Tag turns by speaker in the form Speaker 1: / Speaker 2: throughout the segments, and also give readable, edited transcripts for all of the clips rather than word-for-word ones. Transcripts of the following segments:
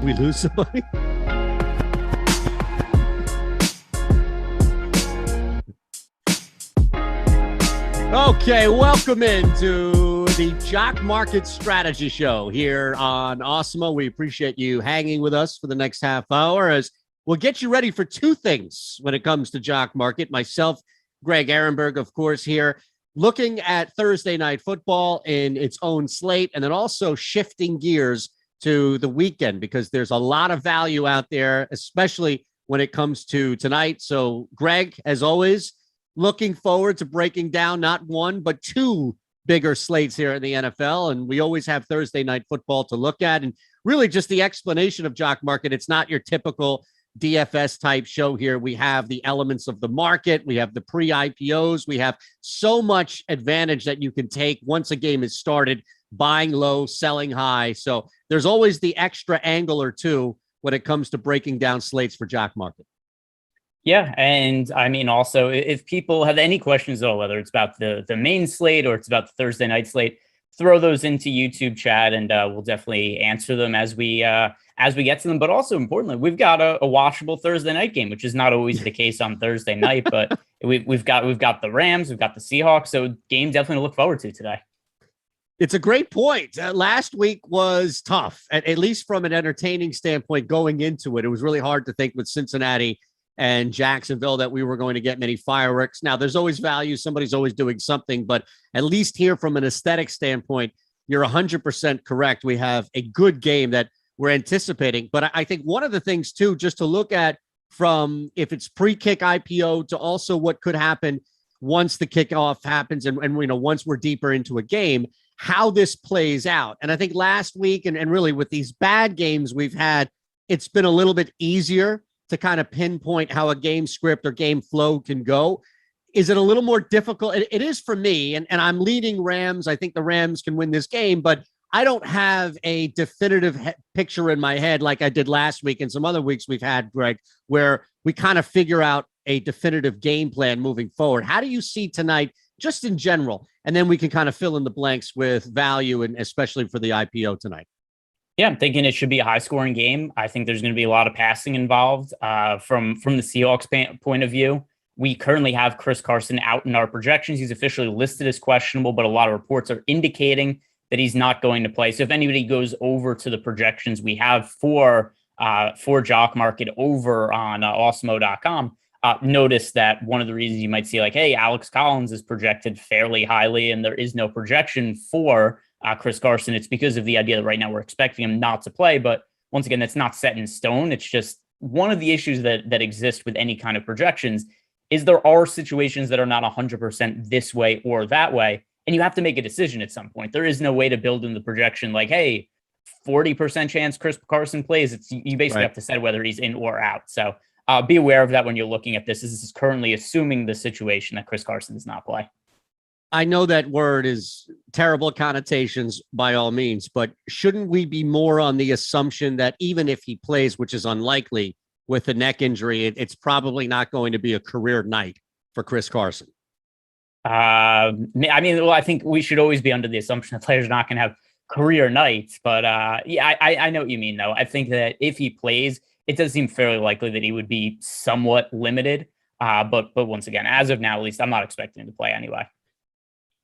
Speaker 1: we lose somebody? Okay, welcome into the Jock Market Strategy Show here on Awesemo. We appreciate you hanging with us for the next half hour as we'll get you ready for two things when it comes to Jock Market. Myself, Greg Ehrenberg, of course, here looking at Thursday night football in its own slate, and then also shifting gears to the weekend because there's a lot of value out there, especially when it comes to tonight. So, Greg, as always, looking forward to breaking down not one, but two bigger slates here in the NFL. And we always have Thursday night football to look at. And really just the explanation of Jock Market. It's not your typical DFS type show here. We have the elements of the market. We have the pre-IPOs. We have so much advantage that you can take once a game is started buying low, selling high. So there's always the extra angle or two when it comes to breaking down slates for Jock Market.
Speaker 2: Yeah, and I mean, also, if people have any questions at all, whether it's about the main slate or it's about the Thursday night slate, throw those into YouTube chat, and we'll definitely answer them as we get to them. But also importantly, we've got a watchable Thursday night game, which is not always the case on Thursday night. But we've got the Rams, we've got the Seahawks, so game definitely to look forward to today.
Speaker 1: It's a great point. Last week was tough, at least from an entertaining standpoint going into it. It was really hard to think with Cincinnati and Jacksonville that we were going to get many fireworks. Now, there's always value. Somebody's always doing something. But at least here from an aesthetic standpoint, you're 100% correct. We have a good game that we're anticipating. But I think one of the things, too, just to look at from if it's pre-kick IPO to also what could happen once the kickoff happens and once we're deeper into a game, how this plays out. And I think last week and really with these bad games we've had, it's been a little bit easier to kind of pinpoint how a game script or game flow can go. Is it a little more difficult? It is for me, and I'm leading Rams. I think the Rams can win this game, but I don't have a definitive picture in my head like I did last week and some other weeks we've had, Greg, where we kind of figure out a definitive game plan moving forward. How do you see tonight, just in general? And then we can kind of fill in the blanks with value, and especially for the IPO tonight.
Speaker 2: Yeah, I'm thinking it should be a high-scoring game. I think there's going to be a lot of passing involved. From the Seahawks point of view, we currently have Chris Carson out in our projections. He's officially listed as questionable, but a lot of reports are indicating that he's not going to play. So if anybody goes over to the projections we have for Jock Market over on Awesemo.com, notice that one of the reasons you might see like, hey, Alex Collins is projected fairly highly, and there is no projection for Chris Carson. It's because of the idea that right now we're expecting him not to play. But once again, that's not set in stone. It's just one of the issues that exist with any kind of projections is there are situations that are not 100% this way or that way. And you have to make a decision at some point. There is no way to build in the projection like, hey, 40% chance Chris Carson plays. You basically have to say whether he's in or out. So be aware of that when you're looking at this. This is currently assuming the situation that Chris Carson does not play.
Speaker 1: I know that word is terrible connotations by all means, but shouldn't we be more on the assumption that even if he plays, which is unlikely with a neck injury, it's probably not going to be a career night for Chris Carson?
Speaker 2: I think we should always be under the assumption that players are not going to have career nights. But I know what you mean, though. I think that if he plays, it does seem fairly likely that he would be somewhat limited. But once again, as of now, at least I'm not expecting him to play anyway.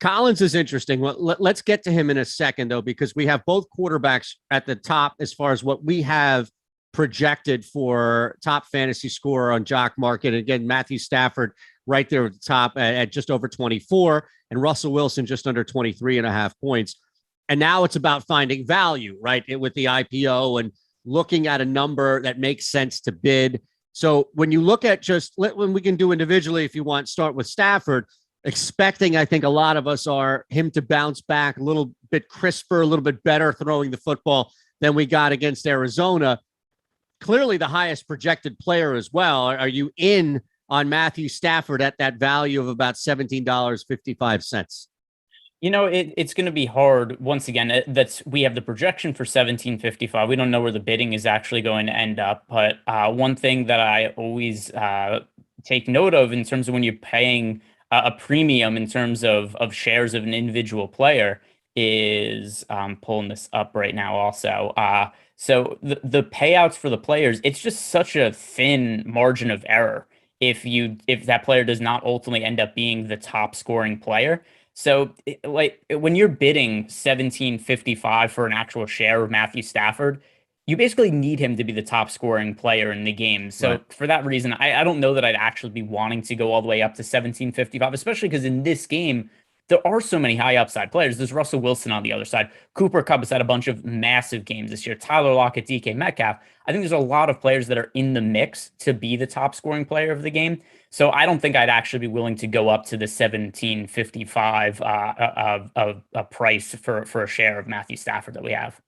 Speaker 1: Collins is interesting. Well, let's get to him in a second, though, because we have both quarterbacks at the top as far as what we have projected for top fantasy scorer on Jock Market. Again, Matthew Stafford right there at the top at just over 24, and Russell Wilson just under 23.5 points. And now it's about finding value, right, with the IPO and looking at a number that makes sense to bid. So when you look at when we can do individually, if you want, start with Stafford. Expecting, I think a lot of us are, him to bounce back a little bit crisper, a little bit better throwing the football than we got against Arizona. Clearly the highest projected player as well. Are you in on Matthew Stafford at that value of about $17.55?
Speaker 2: It's going to be hard. Once again, we have the projection for $17.55. We don't know where the bidding is actually going to end up. But one thing that I always take note of in terms of when you're paying a premium in terms of shares of an individual player is pulling this up right now also. So the payouts for the players, it's just such a thin margin of error if that player does not ultimately end up being the top scoring player. So like when you're bidding $17.55 for an actual share of Matthew Stafford, you basically need him to be the top scoring player in the game. So for that reason, I don't know that I'd actually be wanting to go all the way up to $17.55, especially because in this game, there are so many high upside players. There's Russell Wilson on the other side. Cooper Kupp has had a bunch of massive games this year. Tyler Lockett, DK Metcalf. I think there's a lot of players that are in the mix to be the top scoring player of the game. So I don't think I'd actually be willing to go up to the $17.55 of a price for a share of Matthew Stafford that we have.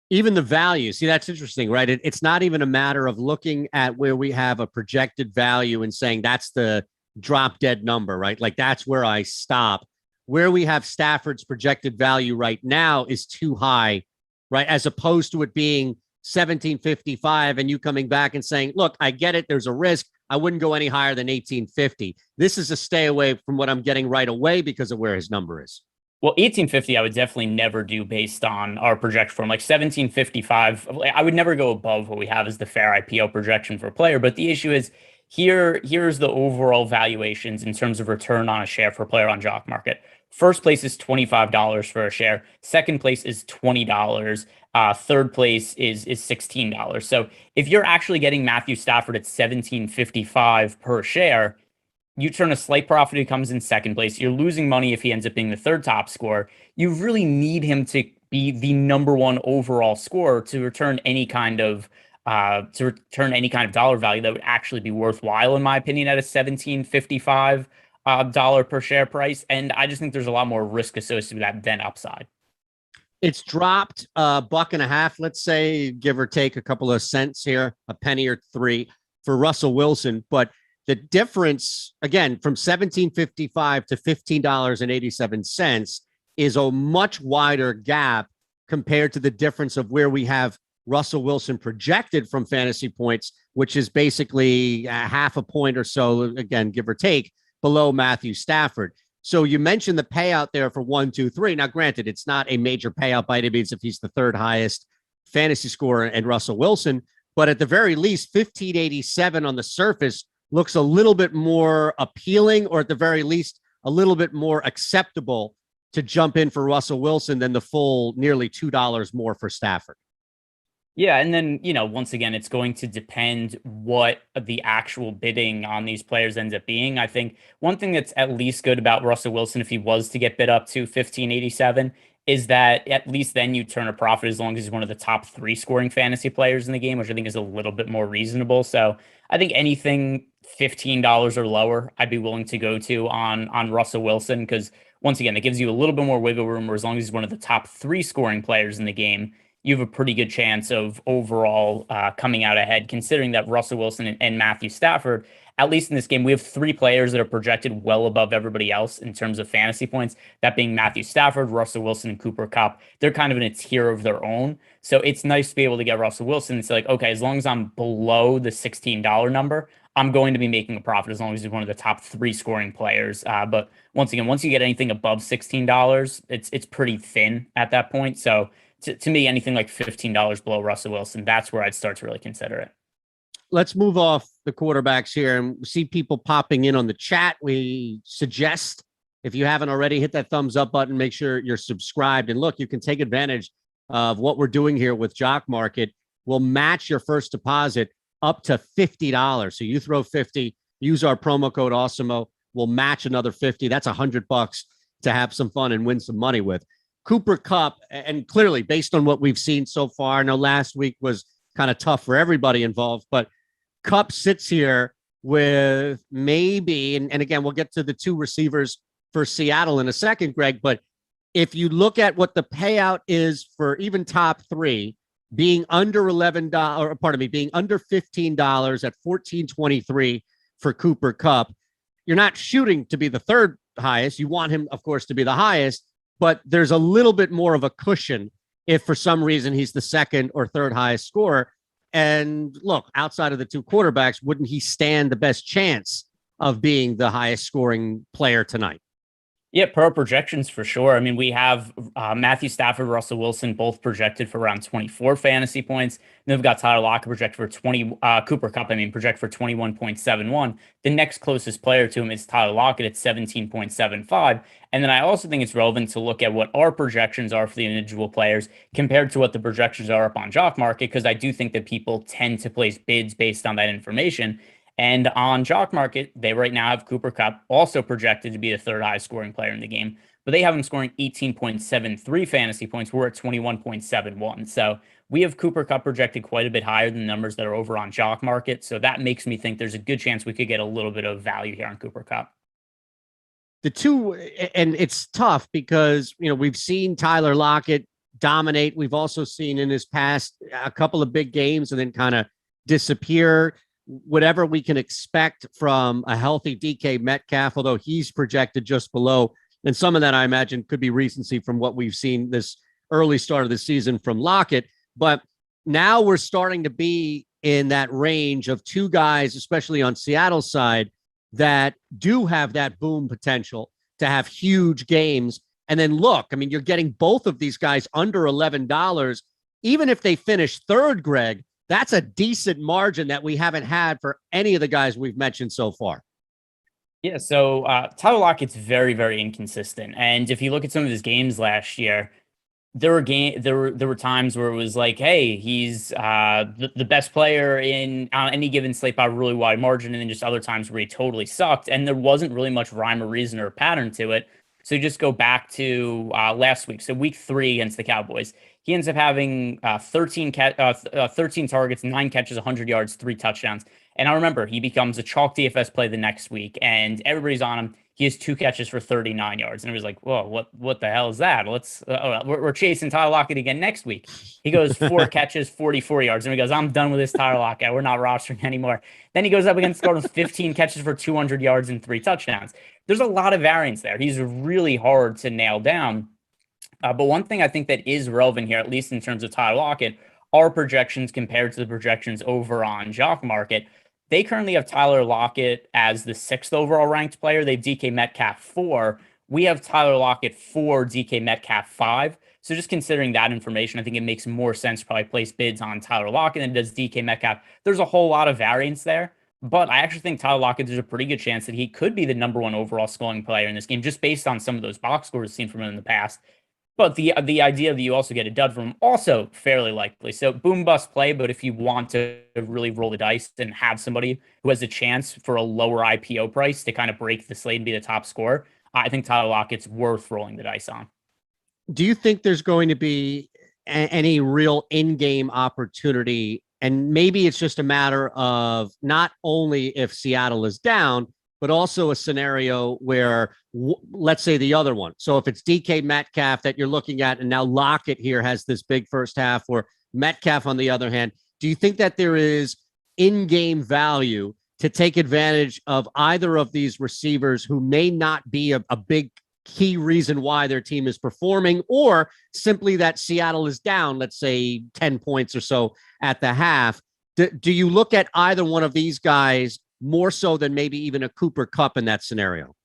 Speaker 1: Even the value. See, that's interesting, right? It's not even a matter of looking at where we have a projected value and saying that's the drop dead number, right? Like that's where I stop. where we have Stafford's projected value right now is too high, right? As opposed to it being 1755 and you coming back and saying, look, I get it. There's a risk. I wouldn't go any higher than 1850. This is a stay away from what I'm getting right away because of where his number is.
Speaker 2: Well, 1850, I would definitely never do based on our projection from like 1755. I would never go above what we have as the fair IPO projection for a player. But the issue is here's the overall valuations in terms of return on a share for a player on Jock Market. First place is $25 for a share. Second place is $20. Third place is $16. So if you're actually getting Matthew Stafford at 1755 per share, you turn a slight profit, he comes in second place. You're losing money if he ends up being the third top scorer. You really need him to be the number one overall scorer to return any kind of dollar value that would actually be worthwhile, in my opinion, at a 1755 dollar per share price. And I just think there's a lot more risk associated with that than upside.
Speaker 1: It's dropped $1.50, let's say, give or take a couple of cents here, a penny or three for Russell Wilson, but the difference, again, from $17.55 to $15.87 is a much wider gap compared to the difference of where we have Russell Wilson projected from fantasy points, which is basically half a point or so, again, give or take, below Matthew Stafford. So you mentioned the payout there for 1, 2, 3. Now, granted, it's not a major payout by any means if he's the third highest fantasy scorer and Russell Wilson, but at the very least, 1587 on the surface looks a little bit more appealing, or at the very least, a little bit more acceptable to jump in for Russell Wilson than the full nearly $2 more for Stafford.
Speaker 2: Yeah, and then, once again, it's going to depend what the actual bidding on these players ends up being. I think one thing that's at least good about Russell Wilson, if he was to get bid up to 1587, is that at least then you turn a profit as long as he's one of the top 3 scoring fantasy players in the game, which I think is a little bit more reasonable. So I think anything $15 or lower, I'd be willing to go to on Russell Wilson, because once again, it gives you a little bit more wiggle room, where as long as he's one of the top 3 scoring players in the game, you have a pretty good chance of overall coming out ahead, considering that Russell Wilson and Matthew Stafford, at least in this game, we have 3 players that are projected well above everybody else in terms of fantasy points, that being Matthew Stafford, Russell Wilson, and Cooper Kupp. They're kind of in a tier of their own. So it's nice to be able to get Russell Wilson and say, like, okay, as long as I'm below the $16 number, I'm going to be making a profit as long as he's one of the top 3 scoring players. But once again, once you get anything above $16, it's pretty thin at that point. So to me, anything like $15 below Russell Wilson, that's where I'd start to really consider it.
Speaker 1: Let's move off the quarterbacks here and see people popping in on the chat. We suggest, if you haven't already, hit that thumbs up button, make sure you're subscribed. And look, you can take advantage of what we're doing here with Jock Market. We'll match your first deposit up to $50. So you throw 50, use our promo code Awesemo. We'll match another 50. That's $100 to have some fun and win some money with. Cooper Kupp, and clearly based on what we've seen so far, I know last week was kind of tough for everybody involved, but Kupp sits here with maybe, and again, we'll get to the 2 receivers for Seattle in a second, Greg, but if you look at what the payout is for even top 3, being under being under $15 at $14.23 for Cooper Kupp, you're not shooting to be the third highest. You want him, of course, to be the highest, but there's a little bit more of a cushion if for some reason he's the second or third highest scorer. And look, outside of the 2 quarterbacks, wouldn't he stand the best chance of being the highest scoring player tonight?
Speaker 2: Yeah, per our projections for sure. I mean, we have Matthew Stafford, Russell Wilson, both projected for around 24 fantasy points. And then we've got Tyler Lockett projected for 20, Cooper Kupp, projected for 21.71. The next closest player to him is Tyler Lockett at 17.75. And then I also think it's relevant to look at what our projections are for the individual players compared to what the projections are up on Jock Market, because I do think that people tend to place bids based on that information. And on Jock Market, they right now have Cooper Kupp also projected to be the third highest scoring player in the game, but they have him scoring 18.73 fantasy points. We're at 21.71. So we have Cooper Kupp projected quite a bit higher than the numbers that are over on Jock Market. So that makes me think there's a good chance we could get a little bit of value here on Cooper Kupp.
Speaker 1: The 2, and it's tough because, we've seen Tyler Lockett dominate. We've also seen in his past a couple of big games and then kind of disappear. Whatever we can expect from a healthy DK Metcalf, although he's projected just below And some of that, I imagine, could be recency from what we've seen this early start of the season from Lockett. But now we're starting to be in that range of two guys, especially on Seattle's side, that do have that boom potential to have huge games. And then look, I mean, you're getting both of these guys under $11. Even if they finish third, Greg, that's a decent margin that we haven't had for any of the guys we've mentioned so far.
Speaker 2: Yeah, so Tyler Lockett's very, very inconsistent. And if you look at some of his games last year, there were times where it was like, hey, he's the best player in on any given slate by a really wide margin, and then just other times where he totally sucked, and there wasn't really much rhyme or reason or pattern to it. So you just go back to last week, so week 3 against the Cowboys. He ends up having 13 targets, 9 catches, 100 yards, 3 touchdowns. And I remember he becomes a chalk DFS play the next week, and everybody's on him. He has 2 catches for 39 yards, and it was like, whoa, what the hell is that? We're chasing Tyler Lockett again next week. He goes 4 catches, 44 yards, and he goes, I'm done with this Tyler Lockett. We're not rostering anymore. Then he goes up against Cardinals, 15 catches for 200 yards and 3 touchdowns. There's a lot of variance there. He's really hard to nail down. But one thing I think that is relevant here, at least in terms of Tyler Lockett, are projections compared to the projections over on Jock Market. They currently have Tyler Lockett as the 6th overall ranked player. They have DK Metcalf 4. We have Tyler Lockett 4, DK Metcalf 5. So just considering that information, I think it makes more sense to probably place bids on Tyler Lockett than it does DK Metcalf. There's a whole lot of variance there, but I actually think Tyler Lockett, there's a pretty good chance that he could be the number 1 overall scoring player in this game, just based on some of those box scores seen from him in the past. But the idea that you also get a dud from him, also fairly likely. So boom bust play, but if you want to really roll the dice and have somebody who has a chance for a lower IPO price to kind of break the slate and be the top scorer, I think Tyler Lockett's worth rolling the dice on.
Speaker 1: Do you think there's going to be any real in-game opportunity? And maybe it's just a matter of not only if Seattle is down, but also a scenario where, let's say the other one. So if it's DK Metcalf that you're looking at, and now Lockett here has this big first half, or Metcalf on the other hand, do you think that there is in-game value to take advantage of either of these receivers who may not be a big key reason why their team is performing, or simply that Seattle is down, let's say 10 points or so at the half? Do you look at either one of these guys more so than maybe even a Cooper Kupp in that scenario?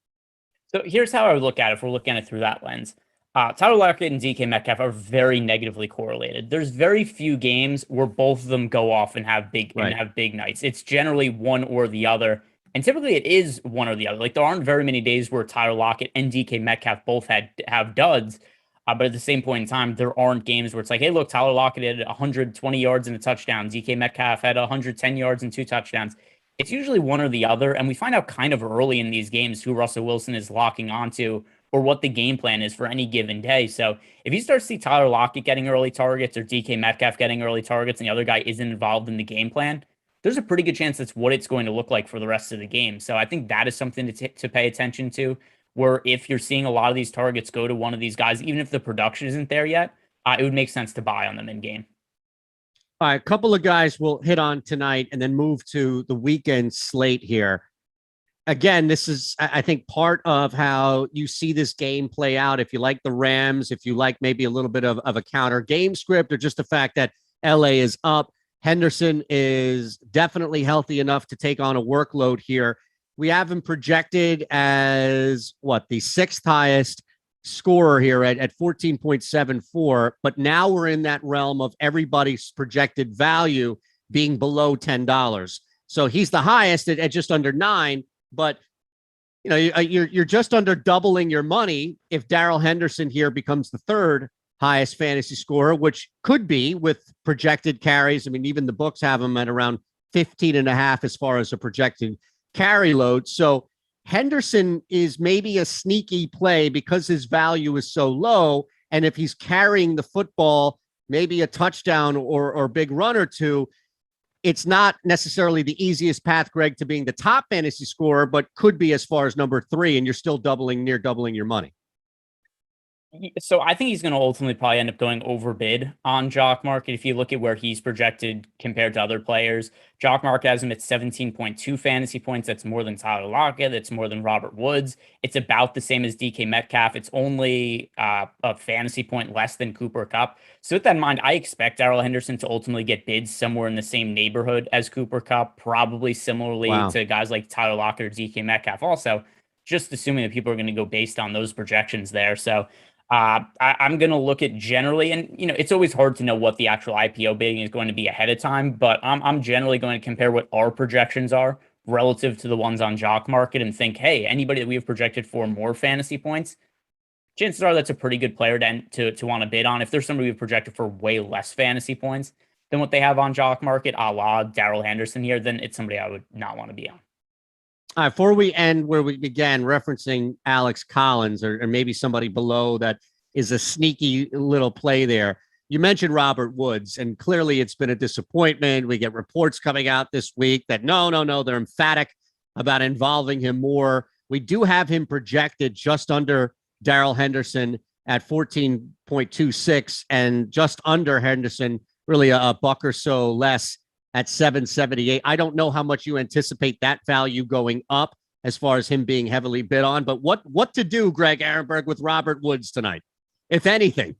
Speaker 2: So here's how I would look at it if we're looking at it through that lens. Tyler Lockett and DK Metcalf are very negatively correlated. There's very few games where both of them go off and have big nights. It's generally one or the other. And typically it is one or the other. Like, there aren't very many days where Tyler Lockett and DK Metcalf both have duds. But at the same point in time, there aren't games where it's like, hey, look, Tyler Lockett had 120 yards and a touchdown. DK Metcalf had 110 yards and 2 touchdowns. It's usually one or the other, and we find out kind of early in these games who Russell Wilson is locking onto or what the game plan is for any given day. So if you start to see Tyler Lockett getting early targets or DK Metcalf getting early targets and the other guy isn't involved in the game plan, there's a pretty good chance that's what it's going to look like for the rest of the game. So I think that is something to pay attention to, where if you're seeing a lot of these targets go to one of these guys, even if the production isn't there yet, it would make sense to buy on them in game.
Speaker 1: All right, a couple of guys we'll hit on tonight and then move to the weekend slate here. Again, this is, I think, part of how you see this game play out. If you like the Rams, if you like maybe a little bit of a counter game script, or just the fact that LA is up, Henderson is definitely healthy enough to take on a workload here. We have him projected as the 6th highest scorer here at 14.74, but now we're in that realm of everybody's projected value being below $10. So he's the highest at just under 9, but you're just under doubling your money if Darrell Henderson here becomes the 3rd highest fantasy scorer, which could be with projected carries. I mean, even the books have him at around 15.5 as far as a projected carry load. So Henderson is maybe a sneaky play because his value is so low. And if he's carrying the football, maybe a touchdown or big run or two, it's not necessarily the easiest path, Greg, to being the top fantasy scorer, but could be as far as number 3, and you're still near doubling your money.
Speaker 2: So I think he's going to ultimately probably end up going overbid on Jock Market. If you look at where he's projected compared to other players, Jock Market has him at 17.2 fantasy points. That's more than Tyler Lockett. That's more than Robert Woods. It's about the same as DK Metcalf. It's only a fantasy point less than Cooper Kupp. So with that in mind, I expect Darrell Henderson to ultimately get bids somewhere in the same neighborhood as Cooper Kupp, probably similarly
Speaker 1: Wow.
Speaker 2: to guys like Tyler Lockett or DK Metcalf also, just assuming that people are going to go based on those projections there. So I'm going to look at generally, and it's always hard to know what the actual IPO bidding is going to be ahead of time, but I'm generally going to compare what our projections are relative to the ones on Jock Market and think, hey, anybody that we have projected for more fantasy points, chances are that's a pretty good player to want to bid on. If there's somebody we've projected for way less fantasy points than what they have on Jock Market, a la Darrell Henderson here, then it's somebody I would not want to be on.
Speaker 1: All right, before we end where we began referencing Alex Collins or maybe somebody below that is a sneaky little play there. You mentioned Robert Woods, and clearly it's been a disappointment. We get reports coming out this week that no, they're emphatic about involving him more. We do have him projected just under Darrell Henderson at 14.26 and just under Henderson, really a buck or so less at 778. I don't know how much you anticipate that value going up as far as him being heavily bid on, but what to do, Greg Ehrenberg, with Robert Woods tonight, if anything?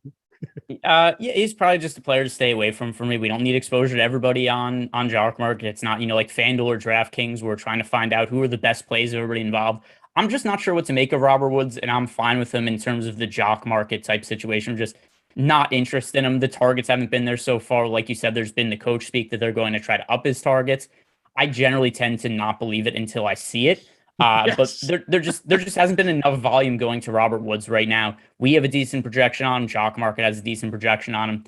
Speaker 2: Yeah, he's probably just a player to stay away from for me. We don't need exposure to everybody on Jock Market. It's not, like FanDuel or DraftKings. We're trying to find out who are the best plays of everybody involved. I'm just not sure what to make of Robert Woods, and I'm fine with him in terms of the Jock Market type situation. I'm just not interested in him. The targets haven't been there so far. Like you said, there's been the coach speak that they're going to try to up his targets. I generally tend to not believe it until I see it. But there just hasn't been enough volume going to Robert Woods right now. We have a decent projection on him. Jock Market has a decent projection on him.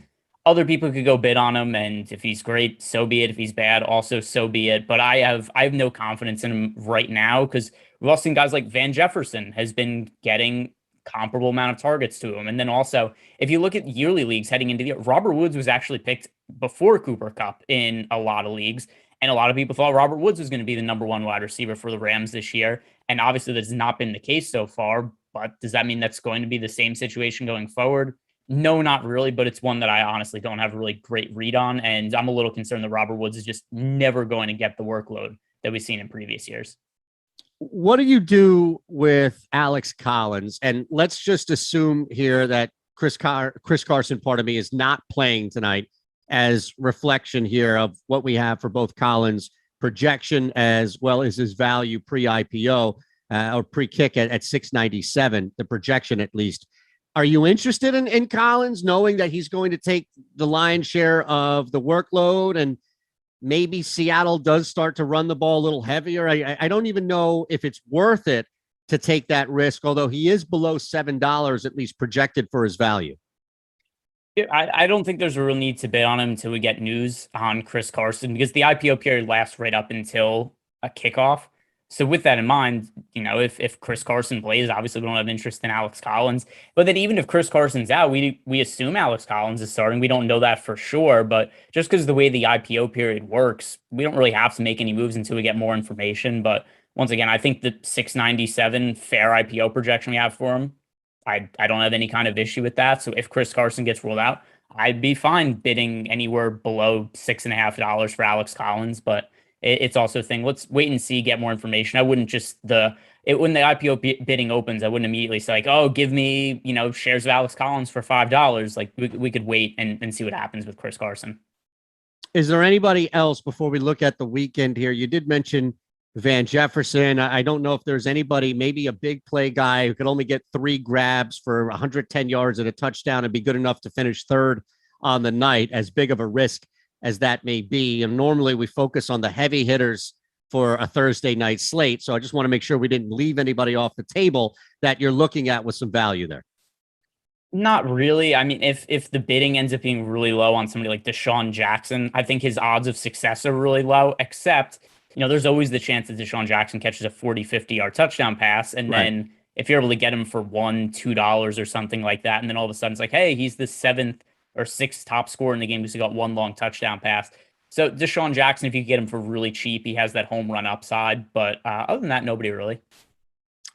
Speaker 2: Other people could go bid on him, and if he's great, so be it. If he's bad, also so be it. But I have no confidence in him right now because we've also seen guys like Van Jefferson has been getting comparable amount of targets to him. And then also, if you look at yearly leagues heading into the year, Robert Woods was actually picked before Cooper Kupp in a lot of leagues. And a lot of people thought Robert Woods was going to be the number one wide receiver for the Rams this year. And obviously, that's not been the case so far. But does that mean that's going to be the same situation going forward? No, not really. But it's one that I honestly don't have a really great read on. And I'm a little concerned that Robert Woods is just never going to get the workload that we've seen in previous years.
Speaker 1: What do you do with Alex Collins? And let's just assume here that Chris Carson, part of me, is not playing tonight as reflection here of what we have for both Collins' projection as well as his value pre-IPO or pre-kick at 697, the projection at least. Are you interested in Collins, knowing that he's going to take the lion's share of the workload and maybe Seattle does start to run the ball a little heavier? I don't even know if it's worth it to take that risk, although he is below $7 at least projected for his value.
Speaker 2: I don't think there's a real need to bid on him until we get news on Chris Carson because the IPO period lasts right up until a kickoff. So with that in mind, if Chris Carson plays, obviously we don't have interest in Alex Collins. But then even if Chris Carson's out, we assume Alex Collins is starting. We don't know that for sure. But just because of the way the IPO period works, we don't really have to make any moves until we get more information. But once again, I think the 697 fair IPO projection we have for him, I don't have any kind of issue with that. So if Chris Carson gets ruled out, I'd be fine bidding anywhere below $6.50 for Alex Collins. But it's also a thing. Let's wait and see, get more information. I wouldn't just when the IPO bidding opens, I wouldn't immediately say like, oh, give me, shares of Alex Collins for $5. Like we could wait and see what happens with Chris Carson.
Speaker 1: Is there anybody else before we look at the weekend here? You did mention Van Jefferson. I don't know if there's anybody, maybe a big play guy who could only get 3 grabs for 110 yards and a touchdown and be good enough to finish third on the night, as big of a risk as that may be. And normally we focus on the heavy hitters for a Thursday night slate. So I just want to make sure we didn't leave anybody off the table that you're looking at with some value there.
Speaker 2: Not really. I mean, if the bidding ends up being really low on somebody like Deshaun Jackson, I think his odds of success are really low, except, there's always the chance that Deshaun Jackson catches a 40, 50-yard touchdown pass. And then if you're able to get him for $1, $2 or something like that, and then all of a sudden it's like, hey, he's the 7th or 6th top scorer in the game because he got 1 long touchdown pass. So Deshaun Jackson, if you get him for really cheap, he has that home run upside. But other than that, nobody really.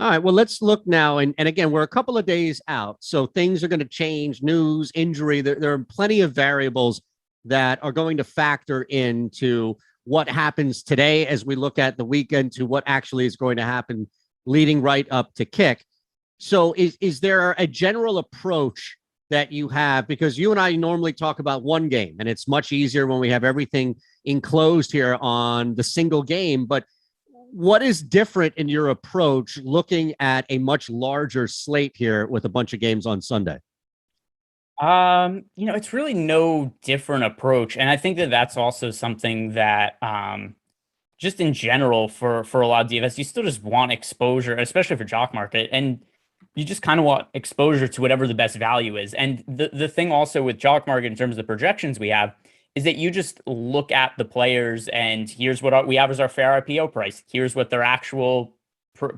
Speaker 1: All right, well, let's look now. And again, we're a couple of days out, so things are going to change, news, injury. There are plenty of variables that are going to factor into what happens today as we look at the weekend to what actually is going to happen leading right up to kick. So is there a general approach that you have? Because you and I normally talk about one game, and it's much easier when we have everything enclosed here on the single game. But what is different in your approach looking at a much larger slate here with a bunch of games on Sunday?
Speaker 2: It's really no different approach. And I think that that's also something that just in general for a lot of DFS, you still just want exposure, especially for Jock Market. And you just kind of want exposure to whatever the best value is. And the thing also with Jock Market in terms of the projections we have is that you just look at the players and here's what we have as our fair IPO price. Here's what their actual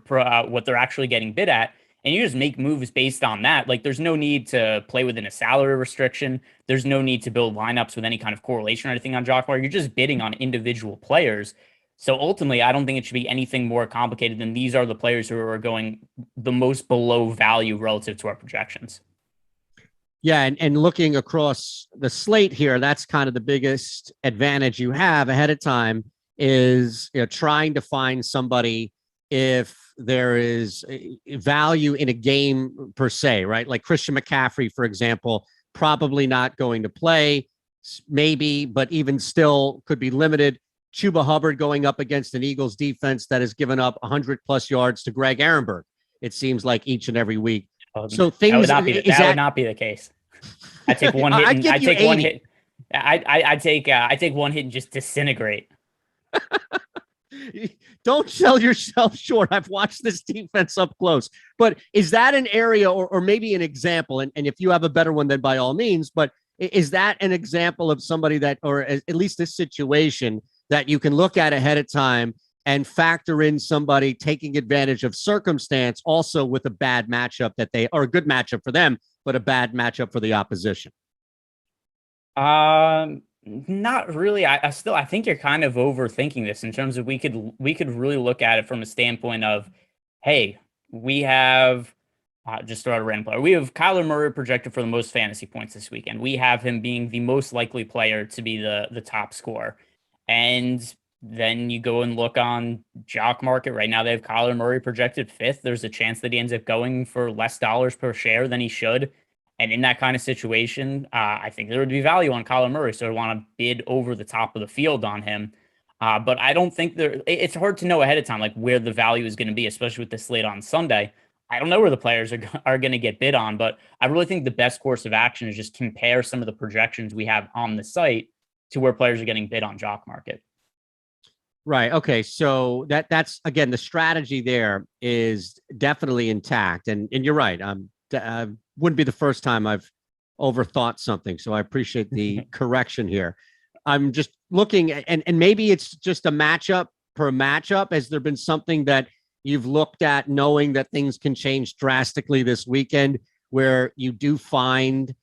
Speaker 2: what they're actually getting bid at, and you just make moves based on that. Like there's no need to play within a salary restriction. There's no need to build lineups with any kind of correlation or anything on Jock Market. You're just bidding on individual players. So ultimately, I don't think it should be anything more complicated than these are the players who are going the most below value relative to our projections.
Speaker 1: Yeah, and looking across the slate here, that's kind of the biggest advantage you have ahead of time is trying to find somebody if there is value in a game per se, right? Like Christian McCaffrey, for example, probably not going to play, maybe, but even still could be limited. Chuba Hubbard going up against an Eagles defense that has given up 100+ yards to Greg Ehrenberg, it seems like each and every week. So things
Speaker 2: that would not be the case. I take one hit. I take 80. One hit. I take one hit and just disintegrate.
Speaker 1: Don't sell yourself short. I've watched this defense up close. But is that an area or maybe an example? And if you have a better one, then by all means. But is that an example of somebody that, or at least this situation that you can look at ahead of time and factor in somebody taking advantage of circumstance also with a bad matchup or a good matchup for them, but a bad matchup for the opposition?
Speaker 2: Not really. I think you're kind of overthinking this in terms of we could really look at it from a standpoint of, hey, we have just throw out a random player. We have Kyler Murray projected for the most fantasy points this weekend. We have him being the most likely player to be the top scorer. And then you go and look on Jock Market. Right now, they have Kyler Murray projected 5th. There's a chance that he ends up going for less dollars per share than he should. And in that kind of situation, I think there would be value on Kyler Murray. So I want to bid over the top of the field on him. But I don't think it's hard to know ahead of time, like where the value is going to be, especially with the slate on Sunday. I don't know where the players are going to get bid on, but I really think the best course of action is just compare some of the projections we have on the site to where players are getting bid on Jock Market.
Speaker 1: Right. Okay. So that's again, the strategy there is definitely intact. And you're right. Wouldn't be the first time I've overthought something. So I appreciate the correction here. I'm just looking and maybe it's just a matchup per matchup. Has there been something that you've looked at knowing that things can change drastically this weekend where you do find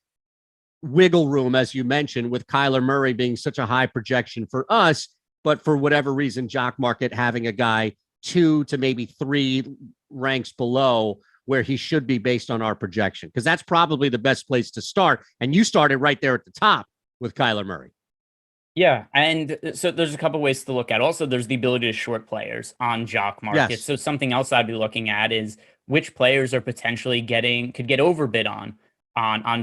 Speaker 1: wiggle room, as you mentioned, with Kyler Murray being such a high projection for us, but for whatever reason, Jock Market having a guy 2 to maybe 3 ranks below where he should be based on our projection? Because that's probably the best place to start. And you started right there at the top with Kyler Murray.
Speaker 2: Yeah, and so there's a couple ways to look at. Also, there's the ability to short players on Jock Market. Yes. So something else I'd be looking at is which players are potentially could get overbid on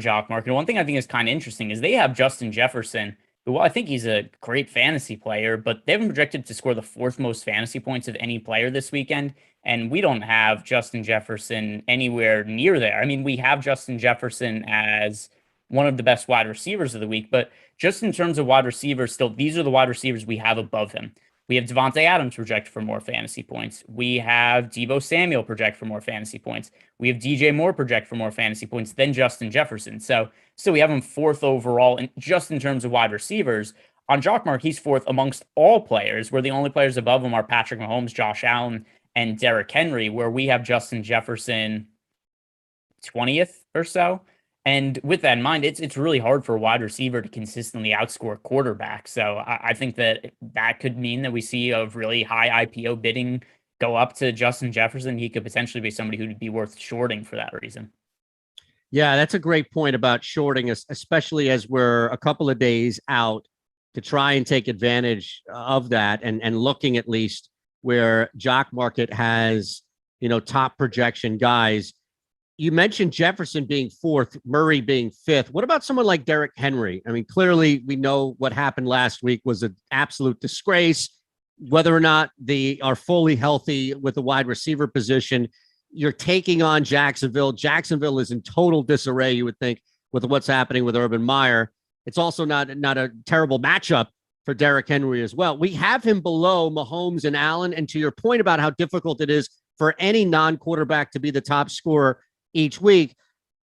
Speaker 2: Jock Market. And one thing I think is kind of interesting is they have Justin Jefferson, who I think he's a great fantasy player, but they haven't projected to score the 4th most fantasy points of any player this weekend. And we don't have Justin Jefferson anywhere near there. I mean, we have Justin Jefferson as one of the best wide receivers of the week, but just in terms of wide receivers, still, these are the wide receivers we have above him. We have Devontae Adams projected for more fantasy points. We have Deebo Samuel projected for more fantasy points. We have DJ Moore projected for more fantasy points than Justin Jefferson. So we have him 4th overall, and just in terms of wide receivers. On Jockmark, he's 4th amongst all players, where the only players above him are Patrick Mahomes, Josh Allen, and Derrick Henry, where we have Justin Jefferson 20th or so. And with that in mind, it's really hard for a wide receiver to consistently outscore quarterback. So I think that could mean that we see a really high IPO bidding go up to Justin Jefferson, he could potentially be somebody who would be worth shorting for that reason.
Speaker 1: Yeah, that's a great point about shorting, especially as we're a couple of days out to try and take advantage of that and looking at least where Jock Market has, top projection guys. You mentioned Jefferson being fourth, Murray being fifth. What about someone like Derrick Henry? I mean, clearly we know what happened last week was an absolute disgrace. Whether or not they are fully healthy with the wide receiver position, you're taking on Jacksonville. Jacksonville is in total disarray, you would think, with what's happening with Urban Meyer. It's also not a terrible matchup for Derrick Henry as well. We have him below Mahomes and Allen. And to your point about how difficult it is for any non-quarterback to be the top scorer each week,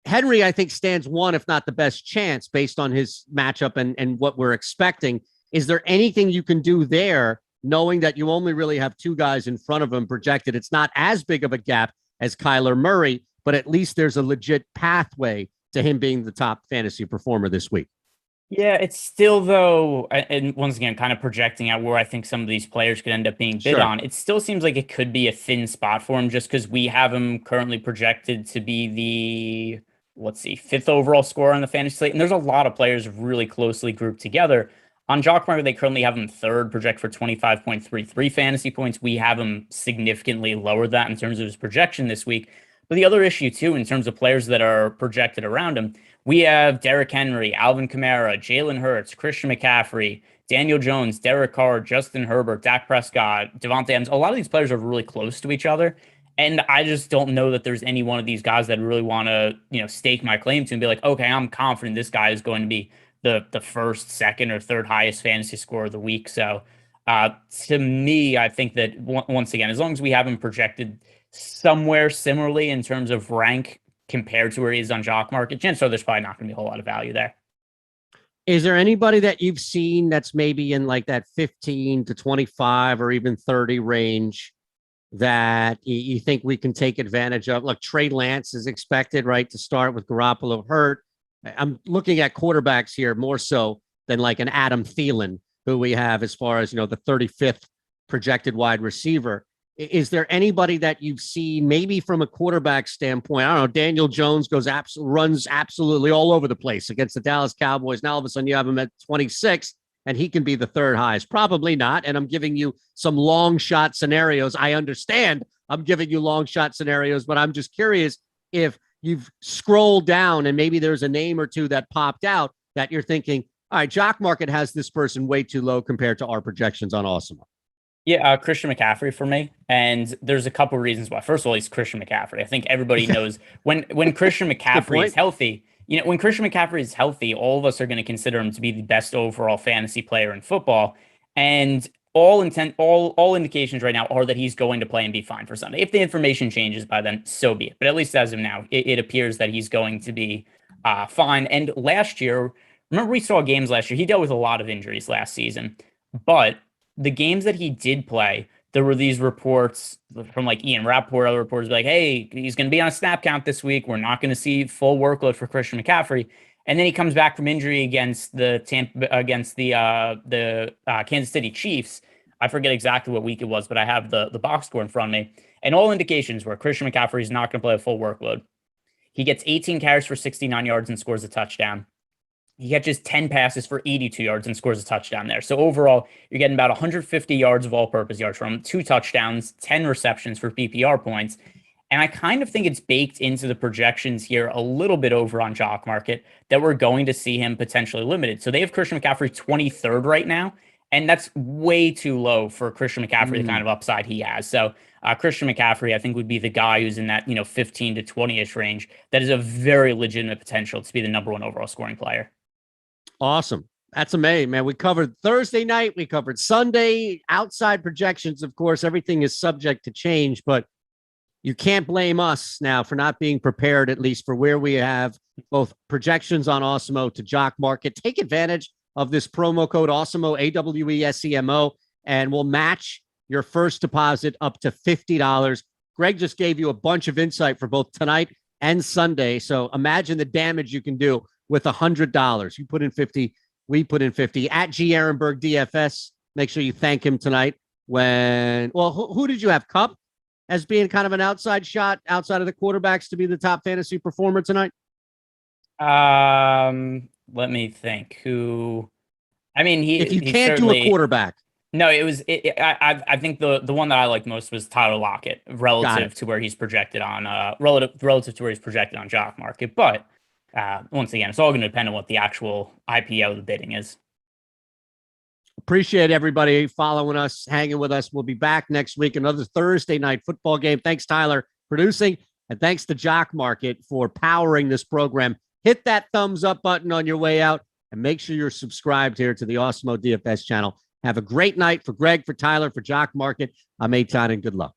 Speaker 1: Henry, I think, stands one, if not the best chance based on his matchup and what we're expecting. Is there anything you can do there, knowing that you only really have two guys in front of him projected? It's not as big of a gap as Kyler Murray, but at least there's a legit pathway to him being the top fantasy performer this week.
Speaker 2: Yeah, it's still, though, and once again, kind of projecting out where I think some of these players could end up being bid on. It still seems like it could be a thin spot for him just because we have him currently projected to be the, fifth overall scorer on the fantasy slate. And there's a lot of players really closely grouped together. On Jock Market, they currently have him third, project for 25.33 fantasy points. We have him significantly lower that in terms of his projection this week. But the other issue, too, in terms of players that are projected around him, we have Derrick Henry, Alvin Kamara, Jalen Hurts, Christian McCaffrey, Daniel Jones, Derek Carr, Justin Herbert, Dak Prescott, Devontae Adams. A lot of these players are really close to each other. And I just don't know that there's any one of these guys that really want to, stake my claim to and be like, okay, I'm confident this guy is going to be the first, second, or third highest fantasy score of the week. So to me, I think that once again, as long as we have him projected somewhere similarly in terms of rank compared to where he is on Jock Market, chances are there's probably not going to be a whole lot of value there.
Speaker 1: Is there anybody that you've seen that's maybe in like that 15 to 25 or even 30 range that you think we can take advantage of? Look, Trey Lance is expected, right, to start with Garoppolo hurt. I'm looking at quarterbacks here more so than like an Adam Thielen, who we have as far as, the 35th projected wide receiver. Is there anybody that you've seen maybe from a quarterback standpoint? I don't know. Daniel Jones runs absolutely all over the place against the Dallas Cowboys. Now all of a sudden you have him at 26 and he can be the third highest. Probably not. And I'm giving you some long shot scenarios. I understand I'm giving you long shot scenarios, but I'm just curious if you've scrolled down and maybe there's a name or two that popped out that you're thinking, all right, Jock Market has this person way too low compared to our projections on Awesemo.
Speaker 2: Yeah, Christian McCaffrey for me. And there's a couple reasons why. First of all, he's Christian McCaffrey. I think everybody knows when Christian McCaffrey is healthy, when Christian McCaffrey is healthy, all of us are going to consider him to be the best overall fantasy player in football. And all indications right now are that he's going to play and be fine for Sunday. If the information changes by then, so be it. But at least as of now, it appears that he's going to be fine. And last year, remember we saw games last year. He dealt with a lot of injuries last season. But the games that he did play, there were these reports from like Ian Rappaport, other reporters like, hey, he's going to be on a snap count this week. We're not going to see full workload for Christian McCaffrey. And then he comes back from injury against the Kansas City Chiefs. I forget exactly what week it was, but I have the box score in front of me. And all indications were Christian McCaffrey is not going to play a full workload. He gets 18 carries for 69 yards and scores a touchdown. He catches 10 passes for 82 yards and scores a touchdown there. So overall, you're getting about 150 yards of all-purpose yards from him, 2 touchdowns, 10 receptions for PPR points. And I kind of think it's baked into the projections here a little bit over on Jock Market that we're going to see him potentially limited. So they have Christian McCaffrey 23rd right now, and that's way too low for Christian McCaffrey, the kind of upside he has. So Christian McCaffrey, I think, would be the guy who's in that 15 to 20-ish range that is a very legitimate potential to be the number one overall scoring player.
Speaker 1: Awesome. That's amazing, man. We covered Thursday night. We covered Sunday. Outside projections, of course, everything is subject to change, but you can't blame us now for not being prepared, at least for where we have both projections on Awesemo to Jock Market. Take advantage of this promo code Awesemo, AWESEMO, and we'll match your first deposit up to $50. Greg just gave you a bunch of insight for both tonight and Sunday. So imagine the damage you can do with $100. You put in 50, we put in 50 at Ehrenberg DFS. Make sure you thank him tonight who did you have? Cup as being kind of an outside shot outside of the quarterbacks to be the top fantasy performer tonight?
Speaker 2: Let me think. I mean,
Speaker 1: if you
Speaker 2: he
Speaker 1: can't do a quarterback.
Speaker 2: No, it was. I think the one that I liked most was Tyler Lockett relative to where he's projected on relative to where he's projected on Jock Market. But once again, it's all going to depend on what the actual IPO of the bidding is.
Speaker 1: Appreciate everybody following us, hanging with us. We'll be back next week, another Thursday night football game. Thanks, Tyler, producing, and thanks to Jock Market for powering this program. Hit that thumbs up button on your way out, and make sure you're subscribed here to the Awesemo DFS channel. Have a great night. For Greg, for Tyler, for Jock Market, I'm Eytan, and good luck.